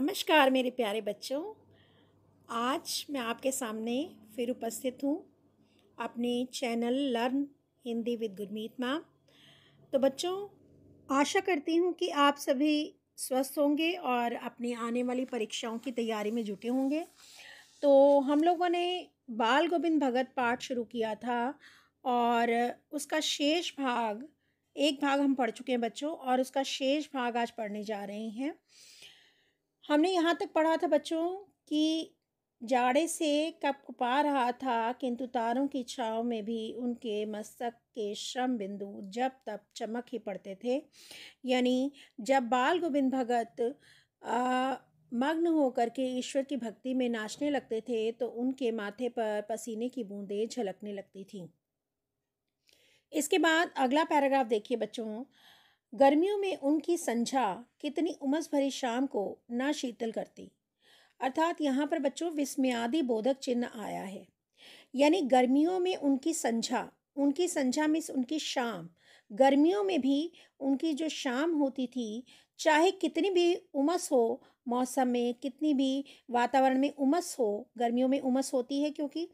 नमस्कार मेरे प्यारे बच्चों। आज मैं आपके सामने फिर उपस्थित हूँ अपने channel learn Hindi with Gurmeet ma'am. तो बच्चों, आशा करती हूँ कि आप सभी स्वस्थ होंगे और अपनी आने वाली परीक्षाओं की तैयारी में जुटे होंगे। तो हम लोगों ने बाल गोविंद भगत पाठ शुरू किया था और उसका शेष भाग, एक भाग हम पढ़ चुके हैं बच्चों, और उसका शेष भाग आज पढ़ने जा रहे हैं। हमने यहाँ तक पढ़ा था बच्चों कि जाड़े से कँपकँपा रहा था, किंतु तारों की छाँव में भी उनके मस्तक के श्रम बिंदु जब तब चमक ही पड़ते थे। यानी जब बाल गोविंद भगत मग्न होकर के ईश्वर की भक्ति में नाचने लगते थे तो उनके माथे पर पसीने की बूंदें झलकने लगती थीं। इसके बाद अगला पैराग्राफ देखिए बच्चों। गर्मियों में उनकी संझा कितनी उमस भरी शाम को न शीतल करती। अर्थात यहाँ पर बच्चों विस्मयादि बोधक चिन्ह आया है। यानी गर्मियों में उनकी संझा मीन्स उनकी शाम, गर्मियों में भी उनकी जो शाम होती थी, चाहे कितनी भी उमस हो, मौसम में कितनी भी वातावरण में उमस हो, गर्मियों में उमस होती है क्योंकि,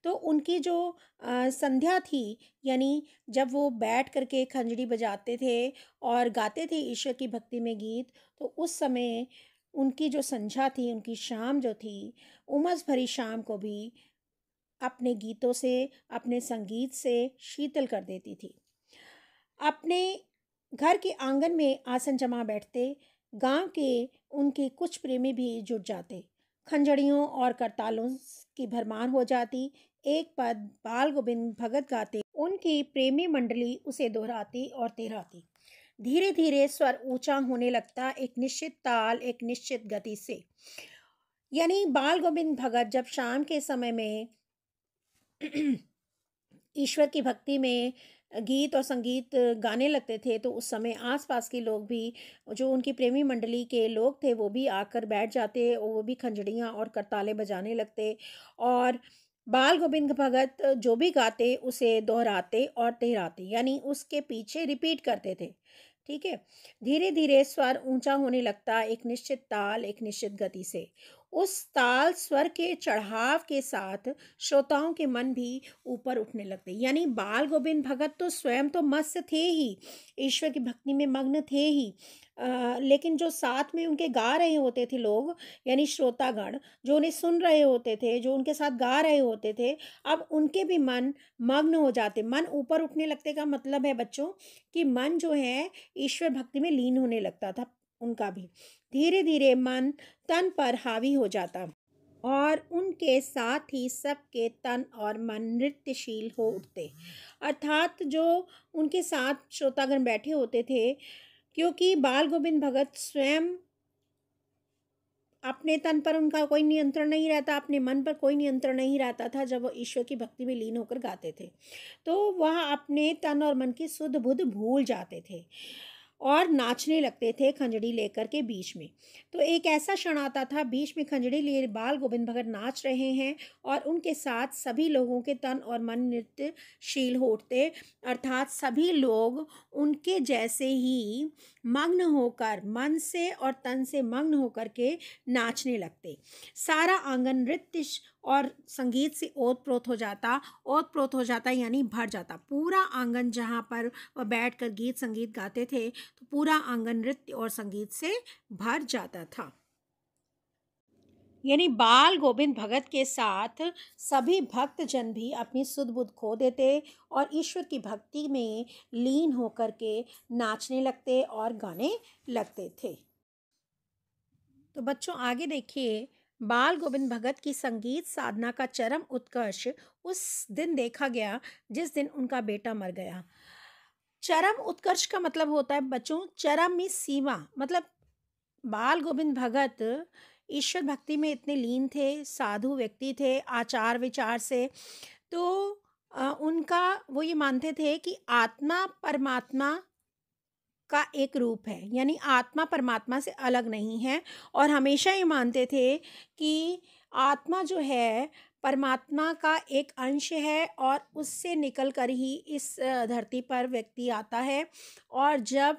तो उनकी जो संध्या थी, यानी जब वो बैठ करके खंजड़ी बजाते थे और गाते थे ईश्वर की भक्ति में गीत, तो उस समय उनकी जो संध्या थी, उनकी शाम जो थी, उमस भरी शाम को भी अपने गीतों से, अपने संगीत से शीतल कर देती थी। अपने घर के आंगन में आसन जमा बैठते, गांव के उनके कुछ प्रेमी भी जुट जाते, खंजड़ियों और करतालों की भरमार हो जाती। एक पद बाल गोविंद भगत गाते, उनकी प्रेमी मंडली उसे दोहराती और तिहराती। धीरे धीरे स्वर ऊंचा होने लगता, एक निश्चित ताल, एक निश्चित गति से। यानी बाल गोविंद भगत जब शाम के समय में ईश्वर की भक्ति में गीत और संगीत गाने लगते थे तो उस समय आसपास के लोग भी, जो उनकी प्रेमी मंडली के लोग थे, वो भी आकर बैठ जाते और वो भी खंजड़ियाँ और करताले बजाने लगते और बाल गोविंद भगत जो भी गाते उसे दोहराते और तिहराते, यानी उसके पीछे रिपीट करते थे। ठीक है। धीरे धीरे स्वर ऊंचा होने लगता, एक निश्चित ताल, एक निश्चित गति से। उस ताल स्वर के चढ़ाव के साथ श्रोताओं के मन भी ऊपर उठने लगते। यानी बाल गोविंद भगत तो स्वयं तो मस्त थे ही, ईश्वर की भक्ति में मग्न थे ही, लेकिन जो साथ में उनके गा रहे होते थे लोग, यानी श्रोतागण जो उन्हें सुन रहे होते थे, जो उनके साथ गा रहे होते थे, अब उनके भी मन मग्न हो जाते। मन ऊपर उठने लगते का मतलब है बच्चों कि मन जो है ईश्वर भक्ति में लीन होने लगता था उनका भी। धीरे धीरे मन तन पर हावी हो जाता और उनके साथ ही सबके तन और मन नृत्यशील हो उठते। अर्थात जो उनके साथ श्रोतागण बैठे होते थे, क्योंकि बाल गोविंद भगत स्वयं अपने तन पर उनका कोई नियंत्रण नहीं रहता, अपने मन पर कोई नियंत्रण नहीं रहता था जब वो ईश्वर की भक्ति में लीन होकर गाते थे, तो वह अपने तन और मन की सुध बुध भूल जाते थे और नाचने लगते थे खंजड़ी लेकर के बीच में। तो एक ऐसा क्षण आता था, बीच में खंजड़ी लिए बाल गोविंद भगत नाच रहे हैं और उनके साथ सभी लोगों के तन और मन नृत्यशील हो उठते। अर्थात सभी लोग उनके जैसे ही मग्न होकर, मन से और तन से मग्न होकर के नाचने लगते। सारा आंगन नृत्य और संगीत से ओत-प्रोत हो जाता यानी भर जाता। पूरा आंगन जहाँ पर वह बैठकर गीत संगीत गाते थे, तो पूरा आंगन नृत्य और संगीत से भर जाता था। यानी बाल गोविंद भगत के साथ सभी भक्तजन भी अपनी सुध बुध खो देते और ईश्वर की भक्ति में लीन होकर के नाचने लगते और गाने लगते थे। तो बच्चों आगे देखिए, बाल गोविंद भगत की संगीत साधना का चरम उत्कर्ष उस दिन देखा गया जिस दिन उनका बेटा मर गया। चरम उत्कर्ष का मतलब होता है बच्चों, चरम में सीमा, मतलब बाल गोविंद भगत ईश्वर भक्ति में इतने लीन थे, साधु व्यक्ति थे आचार विचार से, तो उनका वो ये मानते थे कि आत्मा परमात्मा का एक रूप है, यानी आत्मा परमात्मा से अलग नहीं है, और हमेशा ये मानते थे कि आत्मा जो है परमात्मा का एक अंश है और उससे निकल कर ही इस धरती पर व्यक्ति आता है। और जब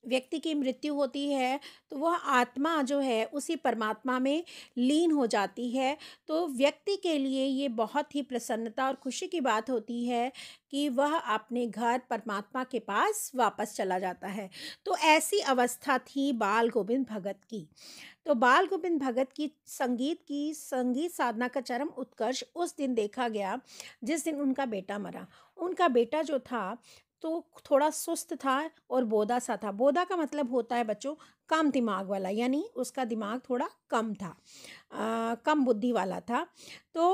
व्यक्ति की मृत्यु होती है तो वह आत्मा जो है उसी परमात्मा में लीन हो जाती है। तो व्यक्ति के लिए ये बहुत ही प्रसन्नता और खुशी की बात होती है कि वह अपने घर परमात्मा के पास वापस चला जाता है। तो ऐसी अवस्था थी बाल गोविंद भगत की। तो बाल गोविंद भगत की संगीत साधना का चरम उत्कर्ष उस दिन देखा गया जिस दिन उनका बेटा मरा। उनका बेटा जो था तो थोड़ा सुस्त था और बोदा सा था। बोदा का मतलब होता है बच्चों कम दिमाग वाला, यानी उसका दिमाग थोड़ा कम था, कम बुद्धि वाला था। तो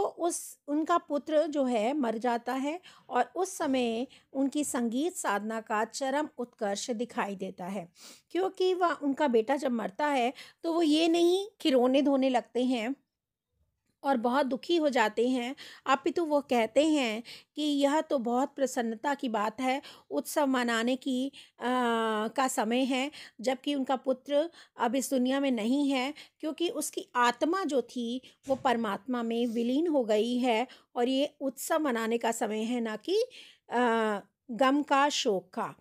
उनका पुत्र जो है मर जाता है और उस समय उनकी संगीत साधना का चरम उत्कर्ष दिखाई देता है, क्योंकि वह उनका बेटा जब मरता है तो वो ये नहीं कि रोने धोने लगते हैं और बहुत दुखी हो जाते हैं, अपितु वो कहते हैं कि यह तो बहुत प्रसन्नता की बात है, उत्सव मनाने की का समय है, जबकि उनका पुत्र अब इस दुनिया में नहीं है, क्योंकि उसकी आत्मा जो थी वो परमात्मा में विलीन हो गई है और ये उत्सव मनाने का समय है, ना कि गम का, शोक का।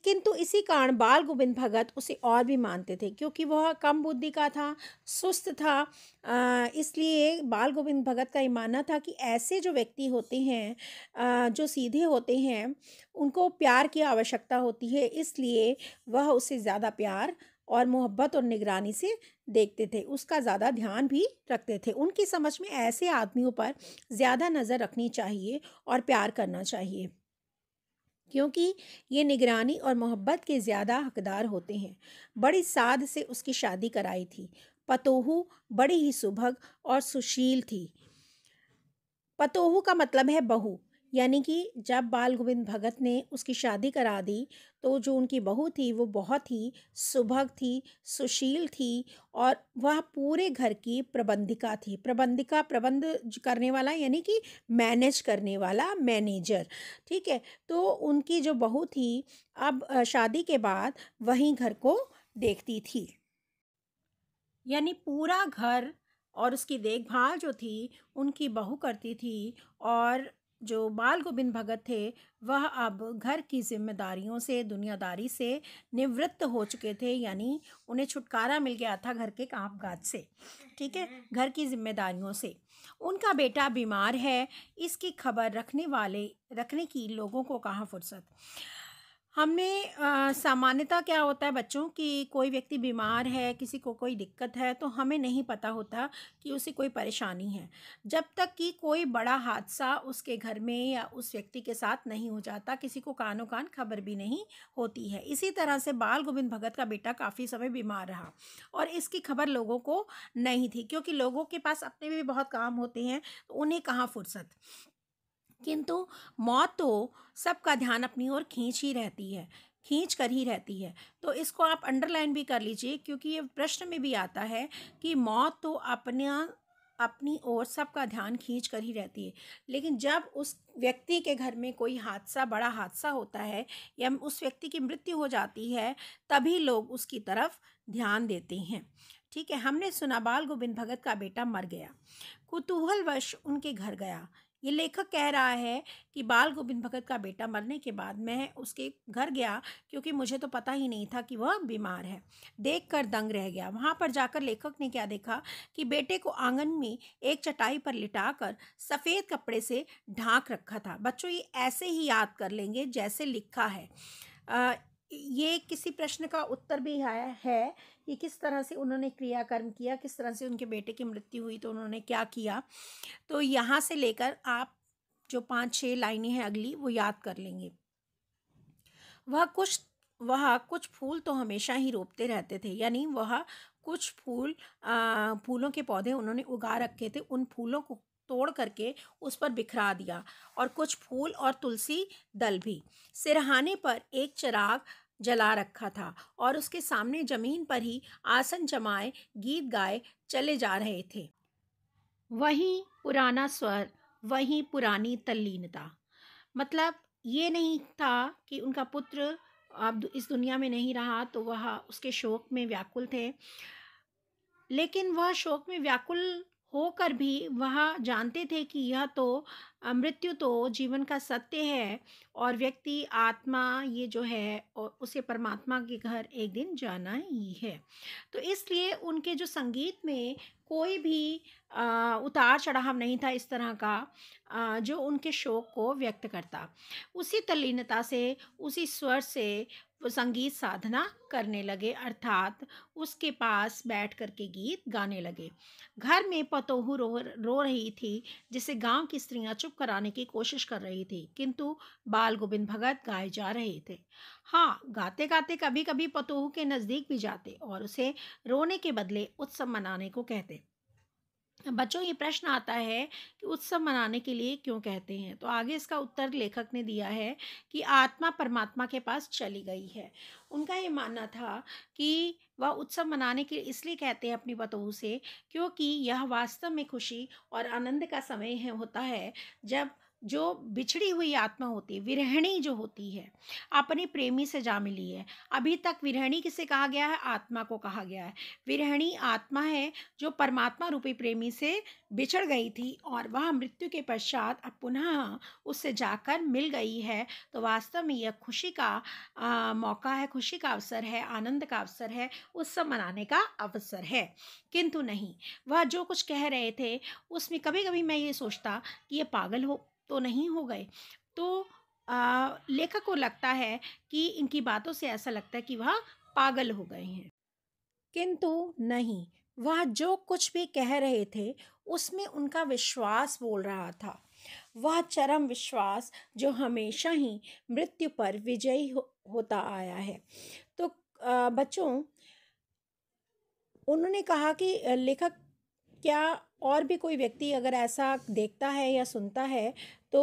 किंतु इसी कारण बाल गोविंद भगत उसे और भी मानते थे, क्योंकि वह कम बुद्धि का था, सुस्त था। इसलिए बाल गोविंद भगत का ये मानना था कि ऐसे जो व्यक्ति होते हैं, जो सीधे होते हैं, उनको प्यार की आवश्यकता होती है। इसलिए वह उसे ज़्यादा प्यार और मोहब्बत और निगरानी से देखते थे, उसका ज़्यादा ध्यान भी रखते थे। उनकी समझ में ऐसे आदमियों पर ज़्यादा नज़र रखनी चाहिए और प्यार करना चाहिए, क्योंकि ये निगरानी और मोहब्बत के ज़्यादा हकदार होते हैं। बड़ी साध से उसकी शादी कराई थी। पतोहू बड़ी ही सुभग और सुशील थी। पतोहू का मतलब है बहू, यानी कि जब बाल गोविंद भगत ने उसकी शादी करा दी तो जो उनकी बहू थी वो बहुत ही सुभग थी, सुशील थी और वह पूरे घर की प्रबंधिका थी। प्रबंधिका, प्रबंध करने वाला यानी कि मैनेज करने वाला, मैनेजर। ठीक है, तो उनकी जो बहू थी अब शादी के बाद वहीं घर को देखती थी, यानी पूरा घर और उसकी देखभाल जो थी उनकी बहू करती थी। और जो बाल गोविंद भगत थे वह अब घर की जिम्मेदारियों से, दुनियादारी से निवृत्त हो चुके थे, यानी उन्हें छुटकारा मिल गया था घर के कामकाज से, ठीक है, घर की जिम्मेदारियों से। उनका बेटा बीमार है, इसकी खबर रखने की लोगों को कहाँ फुर्सत। हमने सामान्यतः क्या होता है बच्चों कि कोई व्यक्ति बीमार है, किसी को कोई दिक्कत है, तो हमें नहीं पता होता कि उसे कोई परेशानी है, जब तक कि कोई बड़ा हादसा उसके घर में या उस व्यक्ति के साथ नहीं हो जाता, किसी को कानो कान खबर भी नहीं होती है। इसी तरह से बाल गोविंद भगत का बेटा काफ़ी समय बीमार रहा और इसकी खबर लोगों को नहीं थी, क्योंकि लोगों के पास अपने भी बहुत काम होते हैं, तो उन्हें कहाँ फुर्सत। किंतु मौत तो सबका ध्यान अपनी ओर खींच कर ही रहती है। तो इसको आप अंडरलाइन भी कर लीजिए, क्योंकि ये प्रश्न में भी आता है कि मौत तो अपनी ओर सबका ध्यान खींच कर ही रहती है, लेकिन जब उस व्यक्ति के घर में कोई हादसा, बड़ा हादसा होता है या उस व्यक्ति की मृत्यु हो जाती है, तभी लोग उसकी तरफ ध्यान देते हैं। ठीक है, हमने सुना बाल गोविंद भगत का बेटा मर गया, कुतूहलवश उनके घर गया। ये लेखक कह रहा है कि बाल गोविंद भगत का बेटा मरने के बाद मैं उसके घर गया, क्योंकि मुझे तो पता ही नहीं था कि वह बीमार है। देखकर दंग रह गया। वहाँ पर जाकर लेखक ने क्या देखा कि बेटे को आंगन में एक चटाई पर लिटाकर सफ़ेद कपड़े से ढांक रखा था। बच्चों, ये ऐसे ही याद कर लेंगे जैसे लिखा है। ये किसी प्रश्न का उत्तर भी है कि किस तरह से उन्होंने क्रियाकर्म किया, किस तरह से उनके बेटे की मृत्यु हुई तो उन्होंने क्या किया। तो यहाँ से लेकर आप जो 5-6 लाइनें हैं अगली, वो याद कर लेंगे। वह कुछ फूल तो हमेशा ही रोपते रहते थे, यानी वह कुछ फूलों के पौधे उन्होंने उगा रखे थे, उन फूलों को तोड़ करके उस पर बिखरा दिया, और कुछ फूल और तुलसी दल भी। सिरहाने पर एक चिराग जला रखा था और उसके सामने जमीन पर ही आसन जमाए गीत गाए चले जा रहे थे। वही पुराना स्वर, वही पुरानी तल्लीनता। मतलब ये नहीं था कि उनका पुत्र अब इस दुनिया में नहीं रहा तो वह उसके शोक में व्याकुल थे, लेकिन वह शोक में व्याकुल होकर भी वह जानते थे कि यह तो मृत्यु तो जीवन का सत्य है और व्यक्ति आत्मा ये जो है उसे परमात्मा के घर एक दिन जाना ही है। तो इसलिए उनके जो संगीत में कोई भी उतार चढ़ाव नहीं था इस तरह का जो उनके शोक को व्यक्त करता। उसी तल्लीनता से, उसी स्वर से वो संगीत साधना करने लगे, अर्थात उसके पास बैठ कर के गीत गाने लगे। घर में पतोहू रो रो रही थी, जिसे गांव की स्त्रियां चुप कराने की कोशिश कर रही थी, किंतु बाल गोविंद भगत गाए जा रहे थे। हाँ, गाते गाते कभी कभी पतोहू के नजदीक भी जाते और उसे रोने के बदले उत्सव मनाने को कहते। बच्चों, ये प्रश्न आता है कि उत्सव मनाने के लिए क्यों कहते हैं, तो आगे इसका उत्तर लेखक ने दिया है कि आत्मा परमात्मा के पास चली गई है। उनका ये मानना था कि वह उत्सव मनाने के लिए इसलिए कहते हैं अपनी बतोहू से, क्योंकि यह वास्तव में खुशी और आनंद का समय है होता है, जब जो बिछड़ी हुई आत्मा होती है, विरहिणी जो होती है, अपने प्रेमी से जा मिली है। अभी तक विरहिणी किसे कहा गया है? आत्मा को कहा गया है। विरहिणी आत्मा है जो परमात्मा रूपी प्रेमी से बिछड़ गई थी और वह मृत्यु के पश्चात अब पुनः उससे जाकर मिल गई है। तो वास्तव में यह खुशी का मौका है, खुशी का अवसर है, आनंद का अवसर है, उत्सव मनाने का अवसर है। किंतु नहीं, वह जो कुछ कह रहे थे उसमें कभी कभी मैं ये सोचता कि ये पागल हो तो नहीं हो गए। तो लेखक को लगता है कि इनकी बातों से ऐसा लगता है कि वह पागल हो गए हैं, किंतु नहीं, वह जो कुछ भी कह रहे थे उसमें उनका विश्वास बोल रहा था। वह चरम विश्वास जो हमेशा ही मृत्यु पर विजयी होता आया है। तो बच्चों, उन्होंने कहा कि लेखक, क्या और भी कोई व्यक्ति अगर ऐसा देखता है या सुनता है तो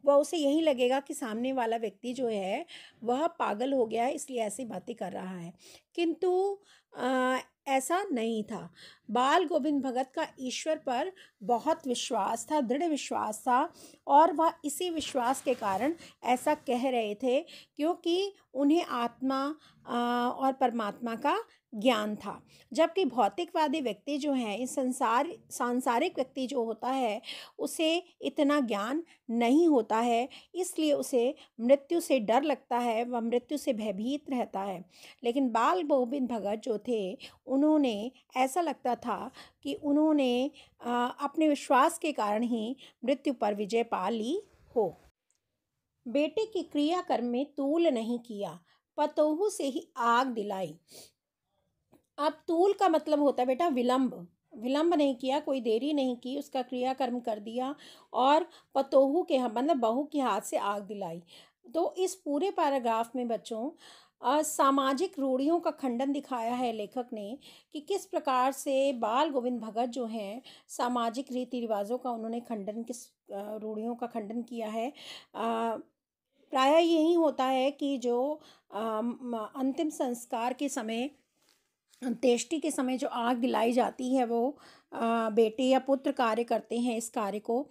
वह उसे यही लगेगा कि सामने वाला व्यक्ति जो है वह पागल हो गया है, इसलिए ऐसी बातें कर रहा है। किंतु ऐसा नहीं था। बाल गोविंद भगत का ईश्वर पर बहुत विश्वास था, दृढ़ विश्वास था, और वह इसी विश्वास के कारण ऐसा कह रहे थे, क्योंकि उन्हें आत्मा और परमात्मा का ज्ञान था। जबकि भौतिकवादी व्यक्ति जो है, इस सांसारिक व्यक्ति जो होता है, उसे इतना ज्ञान नहीं होता है, इसलिए उसे मृत्यु से डर लगता है, वह मृत्यु से भयभीत रहता है। लेकिन बाल गोविंद भगत जो थे, उन्होंने ऐसा लगता था कि उन्होंने अपने विश्वास के कारण ही मृत्यु पर विजय पा ली हो। बेटे की क्रियाकर्म में तूल नहीं किया, पतोहू से ही आग दिलाई। अब तूल का मतलब होता है बेटा विलंब। विलंब नहीं किया, कोई देरी नहीं की, उसका क्रियाकर्म कर दिया और पतोहू के मतलब बहू के हाथ से आग दिलाई। तो इस पूरे पैराग्राफ में बच्चों सामाजिक रूढ़ियों का खंडन दिखाया है लेखक ने, कि किस प्रकार से बाल गोविंद भगत जो हैं सामाजिक रीति रिवाजों का उन्होंने खंडन, किस रूढ़ियों का खंडन किया है। प्रायः यही होता है कि जो अंतिम संस्कार के समय, अंत्येष्टि के समय जो आग दिलाई जाती है, वो बेटे या पुत्र कार्य करते हैं इस कार्य को।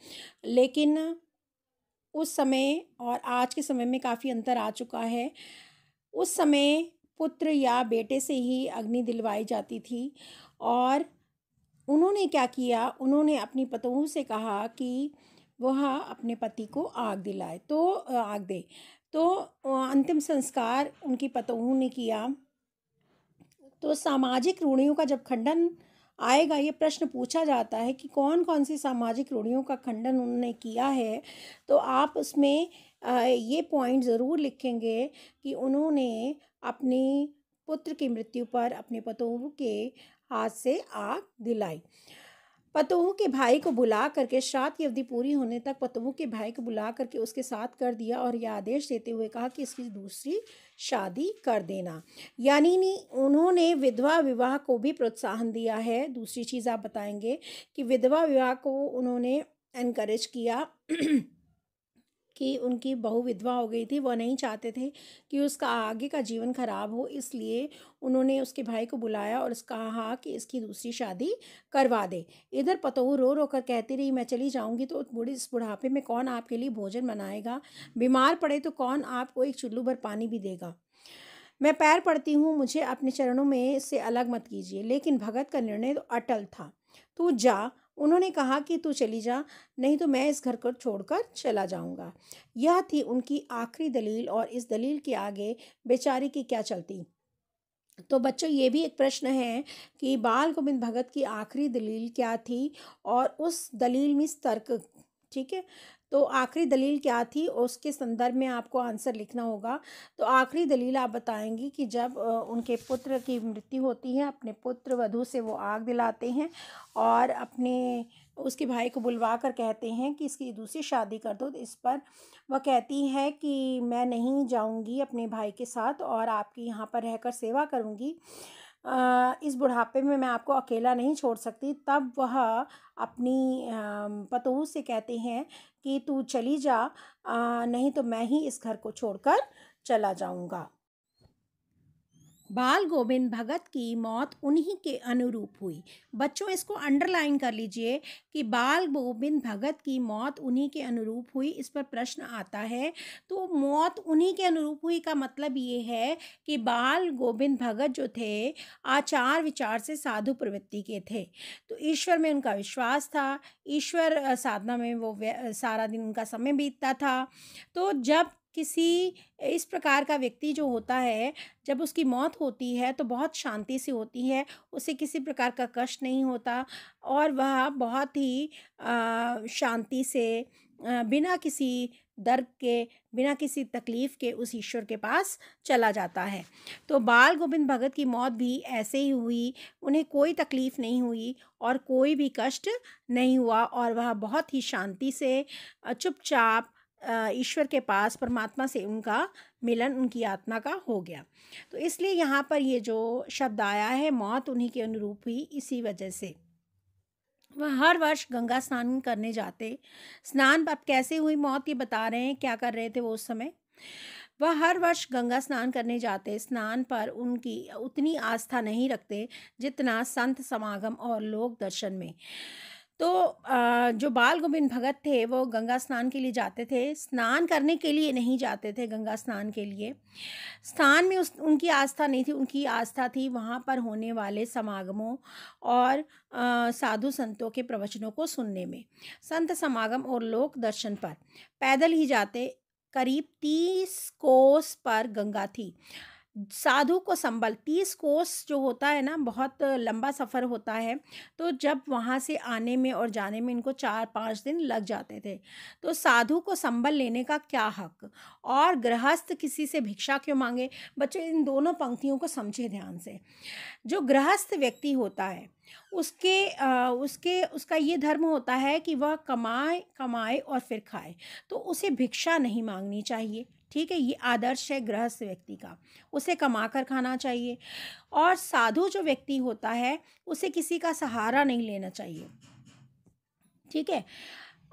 लेकिन उस समय और आज के समय में काफ़ी अंतर आ चुका है। उस समय पुत्र या बेटे से ही अग्नि दिलवाई जाती थी, और उन्होंने क्या किया, उन्होंने अपनी पतोहू से कहा कि वह अपने पति को आग दिलाए, तो आग दे। तो अंतिम संस्कार उनकी पतोहू ने किया। तो सामाजिक रूढ़ियों का जब खंडन आएगा, ये प्रश्न पूछा जाता है कि कौन कौन सी सामाजिक रूढ़ियों का खंडन उन्होंने किया है, तो आप उसमें ये पॉइंट ज़रूर लिखेंगे कि उन्होंने अपनी पुत्र की मृत्यु पर अपने पतोहू के हाथ से आग दिलाई। पतोहू के भाई को बुला करके, श्राद्ध की अवधि पूरी होने तक पतोहू के भाई को बुला करके उसके साथ कर दिया और यह आदेश देते हुए कहा कि इसकी दूसरी शादी कर देना। यानी उन्होंने विधवा विवाह को भी प्रोत्साहन दिया है। दूसरी चीज़ आप बताएंगे कि विधवा विवाह को उन्होंने एनकरेज किया कि उनकी बहू विधवा हो गई थी, वह नहीं चाहते थे कि उसका आगे का जीवन खराब हो, इसलिए उन्होंने उसके भाई को बुलाया और उसका कहा कि इसकी दूसरी शादी करवा दे। इधर पतोहू रो रो कर कहती रही, मैं चली जाऊंगी तो इस बुढ़ापे में कौन आपके लिए भोजन बनाएगा, बीमार पड़े तो कौन आपको एक चुल्लू भर पानी भी देगा। मैं पैर पड़ती हूँ, मुझे अपने चरणों में से अलग मत कीजिए। लेकिन भगत का निर्णय तो अटल था। तू जा, उन्होंने कहा कि तू चली जा, नहीं तो मैं इस घर को छोड़कर चला जाऊंगा। यह थी उनकी आखिरी दलील, और इस दलील के आगे बेचारी की क्या चलती। तो बच्चों, ये भी एक प्रश्न है कि बाल गोविंद भगत की आखिरी दलील क्या थी, और उस दलील में तर्क, ठीक है। तो आखिरी दलील क्या थी और उसके संदर्भ में आपको आंसर लिखना होगा। तो आखिरी दलील आप बताएंगी कि जब उनके पुत्र की मृत्यु होती है, अपने पुत्र वधू से वो आग दिलाते हैं और अपने उसके भाई को बुलवा कर कहते हैं कि इसकी दूसरी शादी कर दो। तो इस पर वह कहती है कि मैं नहीं जाऊंगी अपने भाई के साथ और आपकी यहाँ पर रहकर सेवा करूंगी। इस बुढ़ापे में मैं आपको अकेला नहीं छोड़ सकती। तब वह अपनी पतोहू से कहते हैं कि तू चली जा, नहीं तो मैं ही इस घर को छोड़कर चला जाऊंगा। बाल गोविंद भगत की मौत उन्हीं के अनुरूप हुई। बच्चों, इसको अंडरलाइन कर लीजिए कि बाल गोविंद भगत की मौत उन्हीं के अनुरूप हुई। इस पर प्रश्न आता है तो मौत उन्हीं के अनुरूप हुई का मतलब ये है कि बाल गोविंद भगत जो थे आचार विचार से साधु प्रवृत्ति के थे। तो ईश्वर में उनका विश्वास था, ईश्वर साधना में वो सारा दिन उनका समय बीतता था। तो जब किसी इस प्रकार का व्यक्ति जो होता है, जब उसकी मौत होती है तो बहुत शांति से होती है, उसे किसी प्रकार का कष्ट नहीं होता और वह बहुत ही शांति से बिना किसी दर्द के, बिना किसी तकलीफ़ के उस ईश्वर के पास चला जाता है। तो बाल गोविंद भगत की मौत भी ऐसे ही हुई। उन्हें कोई तकलीफ़ नहीं हुई और कोई भी कष्ट नहीं हुआ और वह बहुत ही शांति से चुपचाप ईश्वर के पास, परमात्मा से उनका मिलन उनकी आत्मा का हो गया। तो इसलिए यहाँ पर ये जो शब्द आया है, मौत उन्हीं के अनुरूप हुई, इसी वजह से वह हर वर्ष गंगा स्नान करने जाते। स्नान अब कैसे हुई मौत ये बता रहे हैं, क्या कर रहे थे वो उस समय। वह हर वर्ष गंगा स्नान करने जाते। स्नान पर उनकी उतनी आस्था नहीं रखते जितना संत समागम और लोक दर्शन में। तो जो बाल गोविंद भगत थे वो गंगा स्नान के लिए जाते थे, स्नान करने के लिए नहीं जाते थे गंगा स्नान के लिए। स्नान में उनकी आस्था नहीं थी, उनकी आस्था थी वहाँ पर होने वाले समागमों और साधु संतों के प्रवचनों को सुनने में। संत समागम और लोक दर्शन पर पैदल ही जाते। करीब 30 कोस पर गंगा थी। साधु को संबल 30 कोस जो होता है ना, बहुत लंबा सफ़र होता है। तो जब वहाँ से आने में और जाने में इनको 4-5 दिन लग जाते थे। तो साधु को संबल लेने का क्या हक, और गृहस्थ किसी से भिक्षा क्यों मांगे। बच्चों, इन दोनों पंक्तियों को समझे ध्यान से। जो गृहस्थ व्यक्ति होता है उसका ये धर्म होता है कि वह कमाए और फिर खाए, तो उसे भिक्षा नहीं मांगनी चाहिए। ठीक है, ये आदर्श है गृहस्थ व्यक्ति का, उसे कमा कर खाना चाहिए। और साधु जो व्यक्ति होता है उसे किसी का सहारा नहीं लेना चाहिए। ठीक है,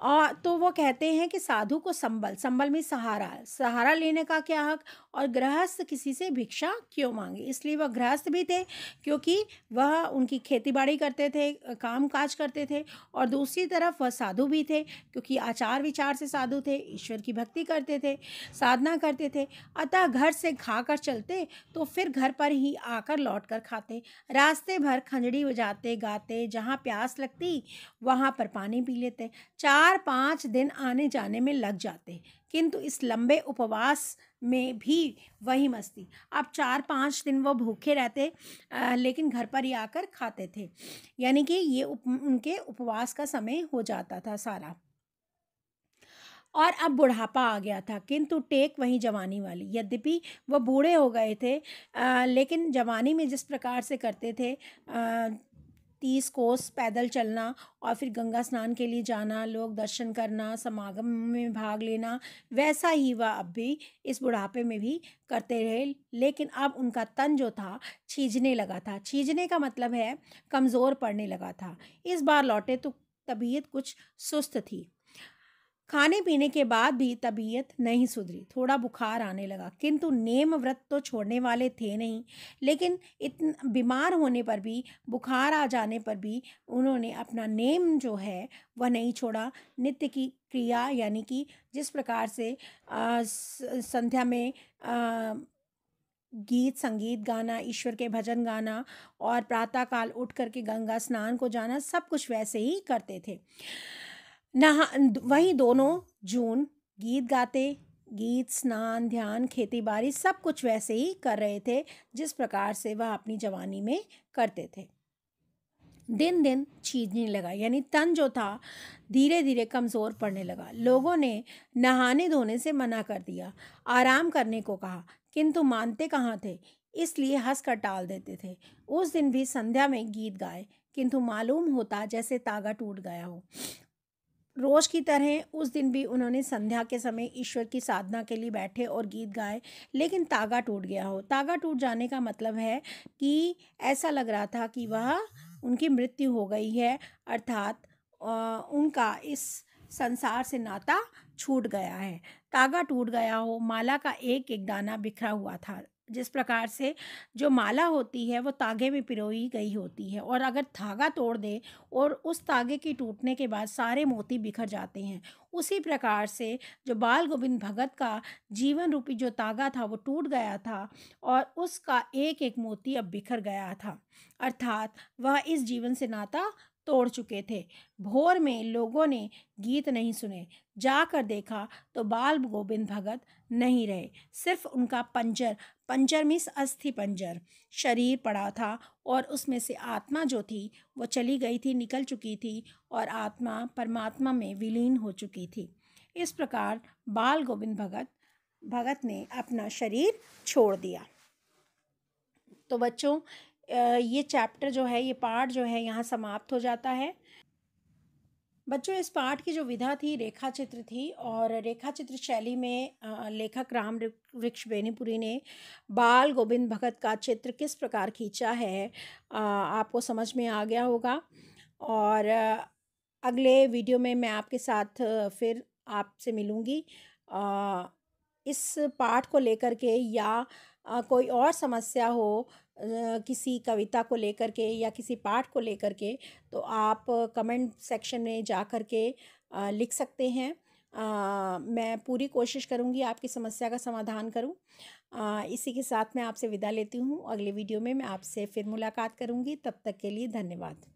और तो वो कहते हैं कि साधु को संबल में सहारा लेने का क्या हक, और गृहस्थ किसी से भिक्षा क्यों मांगे। इसलिए वह गृहस्थ भी थे क्योंकि वह उनकी खेती बाड़ी करते थे, काम काज करते थे, और दूसरी तरफ वह साधु भी थे क्योंकि आचार विचार से साधु थे, ईश्वर की भक्ति करते थे, साधना करते थे। अतः घर से खाकर चलते तो फिर घर पर ही आकर लौट कर खाते। रास्ते भर खंजड़ी बजाते गाते, जहाँ प्यास लगती वहाँ पर पानी पी लेते। 4-5 दिन आने जाने में लग जाते, किंतु इस लंबे उपवास में भी वही मस्ती। अब 4-5 दिन वो भूखे रहते, लेकिन घर पर ही आकर खाते थे। यानी कि ये उनके उपवास का समय हो जाता था सारा। और अब बुढ़ापा आ गया था, किंतु टेक वहीं जवानी वाली। यद्यपि वह बूढ़े हो गए थे, लेकिन जवानी में जिस प्रकार से करते थे 30 कोस पैदल चलना और फिर गंगा स्नान के लिए जाना, लोग दर्शन करना, समागम में भाग लेना, वैसा ही वह अब भी इस बुढ़ापे में भी करते रहे। लेकिन अब उनका तन जो था छीजने लगा था। छीजने का मतलब है कमज़ोर पड़ने लगा था। इस बार लौटे तो तबीयत कुछ सुस्त थी। खाने पीने के बाद भी तबीयत नहीं सुधरी, थोड़ा बुखार आने लगा, किंतु नेम व्रत तो छोड़ने वाले थे नहीं। लेकिन इतना बीमार होने पर भी, बुखार आ जाने पर भी उन्होंने अपना नेम जो है वह नहीं छोड़ा। नित्य की क्रिया, यानी कि जिस प्रकार से संध्या में गीत संगीत गाना, ईश्वर के भजन गाना और प्रातःकाल उठ करके गंगा स्नान को जाना, सब कुछ वैसे ही करते थे। वहीं दोनों जून गीत गाते, गीत, स्नान, ध्यान, खेती बाड़ी सब कुछ वैसे ही कर रहे थे जिस प्रकार से वह अपनी जवानी में करते थे। दिन दिन छीजने लगा, यानी तन जो था धीरे धीरे कमज़ोर पड़ने लगा। लोगों ने नहाने धोने से मना कर दिया, आराम करने को कहा, किंतु मानते कहाँ थे, इसलिए हंसकर टाल देते थे। उस दिन भी संध्या में गीत गाए, किंतु मालूम होता जैसे तागा टूट गया हो। रोज़ की तरह उस दिन भी उन्होंने संध्या के समय ईश्वर की साधना के लिए बैठे और गीत गाए, लेकिन तागा टूट गया हो। तागा टूट जाने का मतलब है कि ऐसा लग रहा था कि वह उनकी मृत्यु हो गई है, अर्थात उनका इस संसार से नाता छूट गया है। तागा टूट गया हो, माला का एक एक दाना बिखरा हुआ था। जिस प्रकार से जो माला होती है वो तागे में पिरोई गई होती है, और अगर धागा तोड़ दे और उस तागे के टूटने के बाद सारे मोती बिखर जाते हैं, उसी प्रकार से जो बाल गोविंद भगत का जीवन रूपी जो तागा था वो टूट गया था और उसका एक एक मोती अब बिखर गया था, अर्थात वह इस जीवन से नाता तोड़ चुके थे। भोर में लोगों ने गीत नहीं सुने, जाकर देखा तो बाल गोविंद भगत नहीं रहे, सिर्फ उनका पंजर मीन्स अस्थि पंजर शरीर पड़ा था, और उसमें से आत्मा जो थी वो चली गई थी, निकल चुकी थी, और आत्मा परमात्मा में विलीन हो चुकी थी। इस प्रकार बाल गोविंद भगत ने अपना शरीर छोड़ दिया। तो बच्चों, ये चैप्टर जो है, ये पाठ जो है यहाँ समाप्त हो जाता है। बच्चों, इस पाठ की जो विधा थी रेखा चित्र थी, और रेखा चित्र शैली में लेखक राम वृक्ष बेनीपुरी ने बाल गोविंद भगत का चित्र किस प्रकार खींचा है आपको समझ में आ गया होगा। और अगले वीडियो में मैं आपके साथ फिर आपसे मिलूँगी इस पाठ को लेकर के, या कोई और समस्या हो किसी कविता को लेकर के या किसी पाठ को लेकर के, तो आप कमेंट सेक्शन में जा कर के लिख सकते हैं। मैं पूरी कोशिश करूँगी आपकी समस्या का समाधान करूँ। इसी के साथ मैं आपसे विदा लेती हूँ। अगले वीडियो में मैं आपसे फिर मुलाकात करूँगी। तब तक के लिए धन्यवाद।